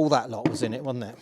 All that lot was in it, wasn't it?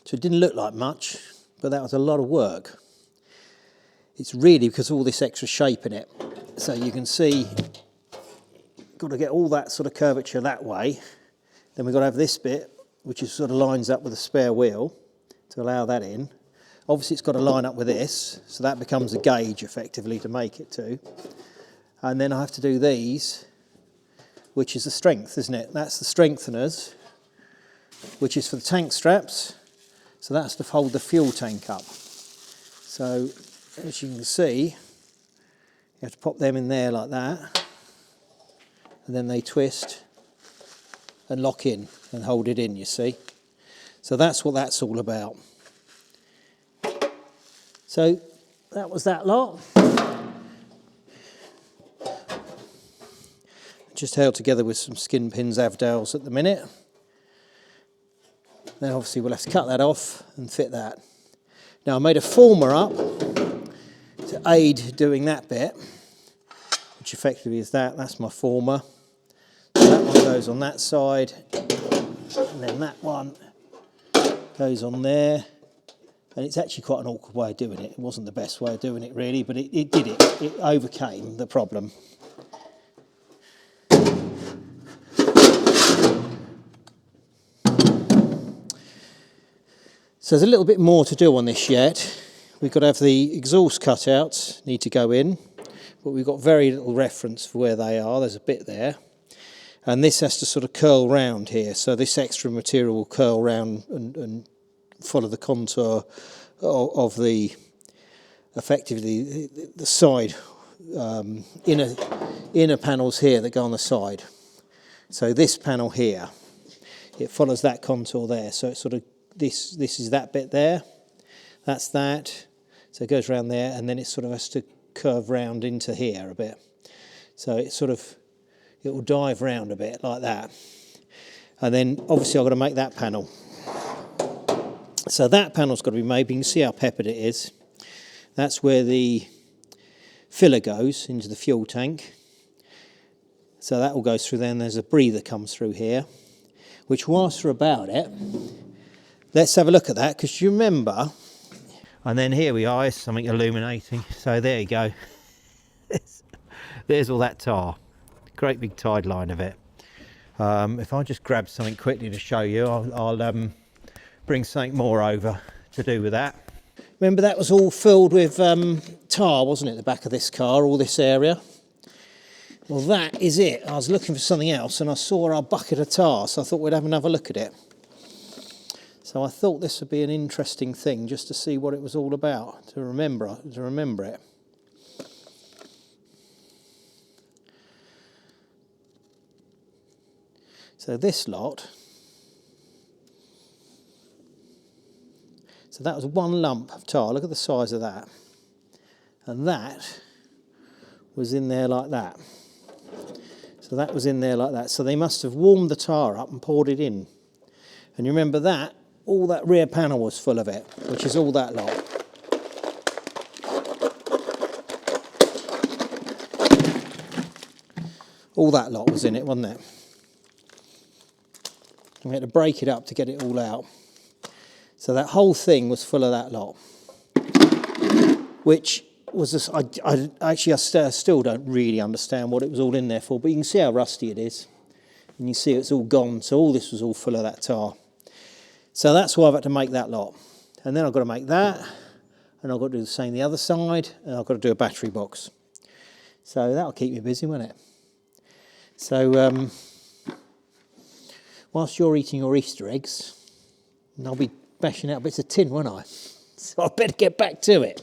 So it didn't look like much, but that was a lot of work. It's really because of all this extra shape in it. So you can see, got to get all that sort of curvature that way. Then we've got to have this bit, which is sort of lines up with a spare wheel to allow that in. Obviously it's got to line up with this, so that becomes a gauge effectively to make it to. And then I have to do these, which is the strength, isn't it? That's the strengtheners, which is for the tank straps. So that's to hold the fuel tank up. So as you can see, you have to pop them in there like that, and then they twist and lock in and hold it in, you see. So that's what that's all about. So that was that lot. just held together with some skin pins, Avdales at the minute. Then obviously we'll have to cut that off and fit that. Now I made a former up to aid doing that bit, which effectively is that. That's my former. So that one goes on that side, and then that one goes on there. And it's actually quite an awkward way of doing it. It wasn't the best way of doing it really, but it did it. It overcame the problem. So there's a little bit more to do on this yet. We've got to have the exhaust cutouts, need to go in, but we've got very little reference for where they are. There's a bit there. And this has to sort of curl round here. So this extra material will curl round and follow the contour of the, effectively, the side inner panels here that go on the side. So this panel here, it follows that contour there. So it's sort of, this is that bit there, that's that, so it goes around there, and then it sort of has to curve round into here a bit. So it sort of, it will dive round a bit like that. And then obviously I've got to make that panel. So that panel's got to be made, but you can see how peppered it is. That's where the filler goes into the fuel tank. So that all goes through there, and there's a breather comes through here, which whilst we're about it, let's have a look at that, because you remember, and then here we are, it's something illuminating. So there you go. There's all that tar. Great big tide line of it. If I just grab something quickly to show you, I'll bring something more over to do with that. Remember that was all filled with tar, wasn't it, the back of this car, all this area? Well, that is it. I was looking for something else and I saw our bucket of tar, so I thought we'd have another look at it. So I thought this would be an interesting thing just to see what it was all about, to remember it. So this lot, so that was one lump of tar, look at the size of that. And that was in there like that. So that was in there like that. So they must have warmed the tar up and poured it in. And you remember that? All that rear panel was full of it, which is all that lot. All that lot was in it, wasn't it? We had to break it up to get it all out. So that whole thing was full of that lot. Which was just, I still don't really understand what it was all in there for, but you can see how rusty it is. And you see it's all gone, so all this was all full of that tar. So that's why I've had to make that lot. And then I've got to make that, and I've got to do the same the other side, and I've got to do a battery box. So that'll keep me busy, won't it? So whilst you're eating your Easter eggs, I'll be bashing out bits of tin, won't I? So I better get back to it.